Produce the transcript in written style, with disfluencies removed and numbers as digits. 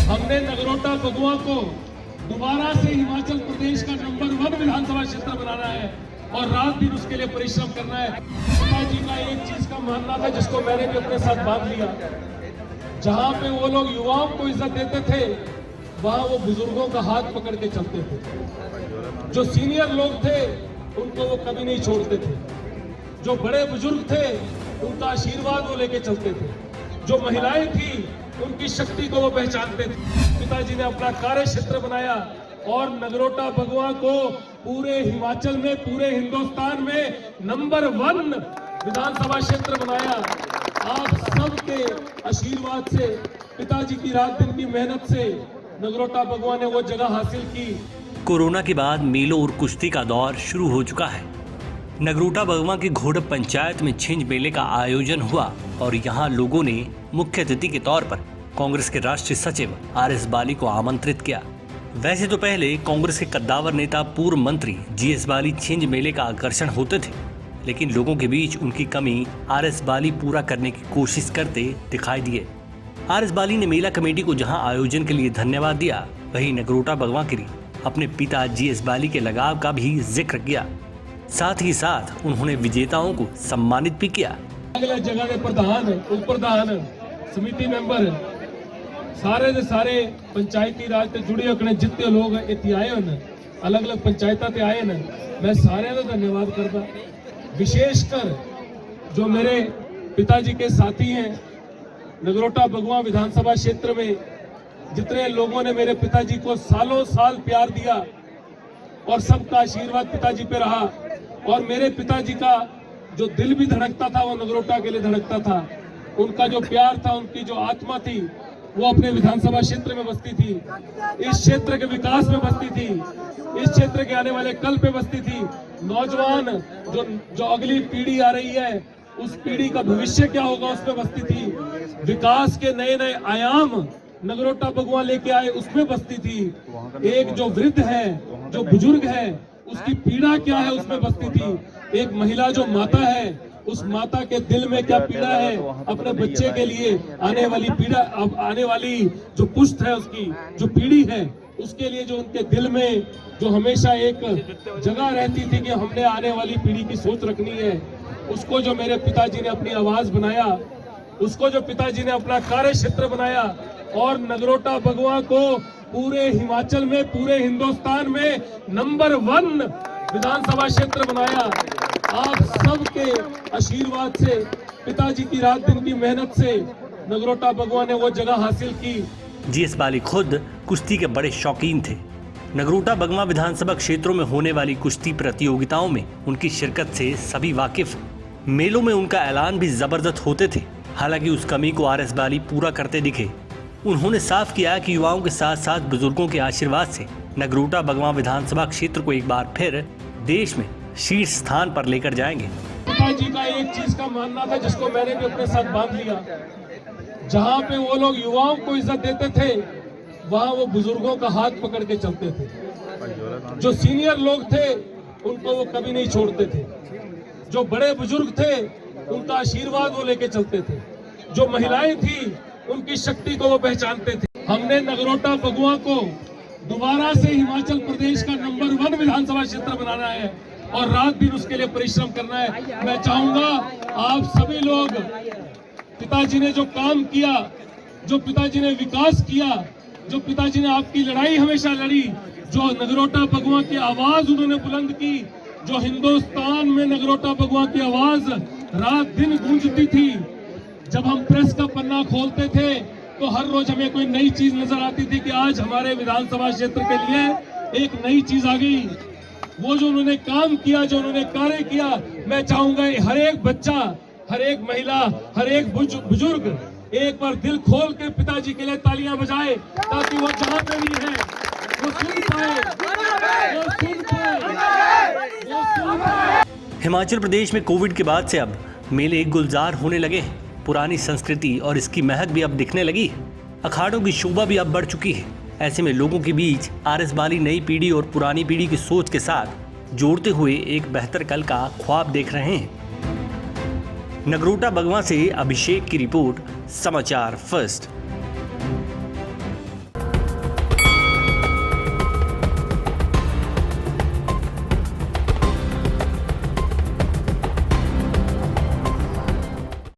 हमने नगरोटा बगुआ को दोबारा से हिमाचल प्रदेश का नंबर 1 विधानसभा क्षेत्र बनाना है और रात दिन उसके लिए परिश्रम करना है। पिताजी का एक चीज का मानना था जिसको मैंने भी अपने साथ बांध लिया, जहां पे वो लोग युवाओं को इज्जत देते थे वहां वो बुजुर्गों का हाथ पकड़ के चलते थे। जो सीनियर लोग थे उनको वो कभी नहीं छोड़ते थे, जो बड़े बुजुर्ग थे उनका आशीर्वाद वो लेके चलते थे, जो महिलाएं थी उनकी शक्ति को वो पहचानते थे। पिताजी ने अपना कार्य क्षेत्र बनाया और नगरोटा बगुआ को पूरे हिमाचल में, पूरे हिंदुस्तान में नंबर 1 विधानसभा क्षेत्र बनाया। आप सबके आशीर्वाद से, पिताजी की रात दिन की मेहनत से नगरोटा बगुआ ने वो जगह हासिल की। कोरोना के बाद मेलों और कुश्ती का दौर शुरू हो चुका है। नगरोटा बगुआ की घोड़प पंचायत में छिंज मेले का आयोजन हुआ और यहाँ लोगों ने मुख्य अतिथि के तौर पर कांग्रेस के राष्ट्रीय सचिव RS बाली को आमंत्रित किया। वैसे तो पहले कांग्रेस के कद्दावर नेता पूर्व मंत्री GS बाली छिंज मेले का आकर्षण होते थे, लेकिन लोगों के बीच उनकी कमी RS बाली पूरा करने की कोशिश करते दिखाई दिए। RS बाली ने मेला कमेटी को जहां आयोजन के लिए धन्यवाद दिया, वहीं नगरोटा बगुआ के लिए अपने पिता GS बाली के लगाव का भी जिक्र किया। साथ ही साथ उन्होंने विजेताओं को सम्मानित भी किया। अलग जगह के प्रधान, उप प्रधान, समिति मेंबर, सारे के सारे पंचायती राज से जुड़े होकर जितने लोग इतने आए हैं, अलग अलग पंचायतों से आए हैं, मैं सारे का धन्यवाद करता। विशेषकर जो मेरे पिताजी के साथी हैं नगरोटा बगुआ विधानसभा क्षेत्र में, जितने लोगों ने मेरे पिताजी को सालों साल प्यार दिया और सबका आशीर्वाद पिताजी पे रहा, और मेरे पिताजी का जो दिल भी धड़कता था वो नगरोटा के लिए धड़कता था। उनका जो प्यार था, उनकी जो आत्मा थी वो अपने विधानसभा क्षेत्र में बसती थी, इस क्षेत्र के विकास में बसती थी, इस क्षेत्र के आने वाले कल पे बसती थी। नौजवान जो अगली पीढ़ी आ रही है उस पीढ़ी का भविष्य क्या होगा उस पे बसती थी। विकास के नए नए आयाम नगरोटा बगुआ लेके आए उसमें बसती थी। एक जो वृद्ध है, जो बुजुर्ग है, उसकी पीड़ा क्या है उसमें बसती थी। एक महिला जो माता है, उस माता के दिल में क्या पीड़ा है अपने बच्चे के लिए, आने वाली पीड़ा, अब आने वाली जो पुश्त है उसकी जो पीढ़ी है उसके लिए जो उनके दिल में जो हमेशा एक जगह रहती थी कि हमने आने वाली पीढ़ी की सोच रखनी है, उसको जो मेरे पिताजी ने अपनी आवाज बनाया, उसको जो पिताजी ने अपना कार्य क्षेत्र बनाया और नगरोटा बगुआ को पूरे हिमाचल में, पूरे हिंदुस्तान में नंबर 1 विधानसभा क्षेत्र बनाया। आप सबके आशीर्वाद से, पिताजी की रात दिन की मेहनत से नगरोटा बगुआ ने वो जगह हासिल की। GS बाली खुद कुश्ती के बड़े शौकीन थे। नगरोटा बगुआ विधानसभा क्षेत्रों में होने वाली कुश्ती प्रतियोगिताओं में उनकी शिरकत से सभी वाकिफ। मेलों में उनका ऐलान भी जबरदस्त होते थे। हालांकि उस कमी को RS बाली पूरा करते दिखे। उन्होंने साफ किया कि युवाओं के साथ साथ बुजुर्गों के आशीर्वाद से नगरोटा बगुआ विधानसभा क्षेत्र को एक बार फिर देश में शीर्ष स्थान पर लेकर जाएंगे। पिताजी का एक चीज का मानना था जिसको मैंने भी अपने साथ बांध लिया, जहां पे वो लोग युवाओं को इज्जत देते थे वहां वो बुजुर्गों का हाथ पकड़ के चलते थे। जो सीनियर लोग थे उनको वो कभी नहीं छोड़ते थे, जो बड़े बुजुर्ग थे उनका आशीर्वाद वो लेके चलते थे, जो महिलाएं थी उनकी शक्ति को वो पहचानते थे। हमने नगरोटा बगुआ को दोबारा से हिमाचल प्रदेश का नंबर 1 विधानसभा क्षेत्र बनाना है और रात दिन उसके लिए परिश्रम करना है। मैं चाहूंगा आप सभी लोग, पिताजी ने जो काम किया, जो पिताजी ने विकास किया, जो पिताजी ने आपकी लड़ाई हमेशा लड़ी, जो नगरोटा बगुआ की आवाज उन्होंने बुलंद की, जो हिंदुस्तान में नगरोटा बगुआ की आवाज रात दिन गूंजती थी। जब हम प्रेस का पन्ना खोलते थे तो हर रोज हमें कोई नई चीज नजर आती थी कि आज हमारे विधानसभा क्षेत्र के लिए एक नई चीज आ गई। वो जो उन्होंने काम किया, जो उन्होंने कार्य किया, मैं चाहूंगा हर एक बच्चा, हर एक महिला, हर एक बुजुर्ग एक बार दिल खोल के पिताजी के लिए तालियां बजाए, ताकि वो जहां पे भी है वो सुन पाए, वो सुन पाए, वो सुन पाए। हिमाचल प्रदेश में कोविड के बाद से अब मेले गुलजार होने लगे हैं। पुरानी संस्कृति और इसकी महक भी अब दिखने लगी है। अखाड़ों की शोभा भी अब बढ़ चुकी है। ऐसे में लोगों के बीच RS बाली नई पीढ़ी और पुरानी पीढ़ी की सोच के साथ जोड़ते हुए एक बेहतर कल का ख्वाब देख रहे हैं। नगरोटा बगुआ से अभिषेक की रिपोर्ट, समाचार फर्स्ट।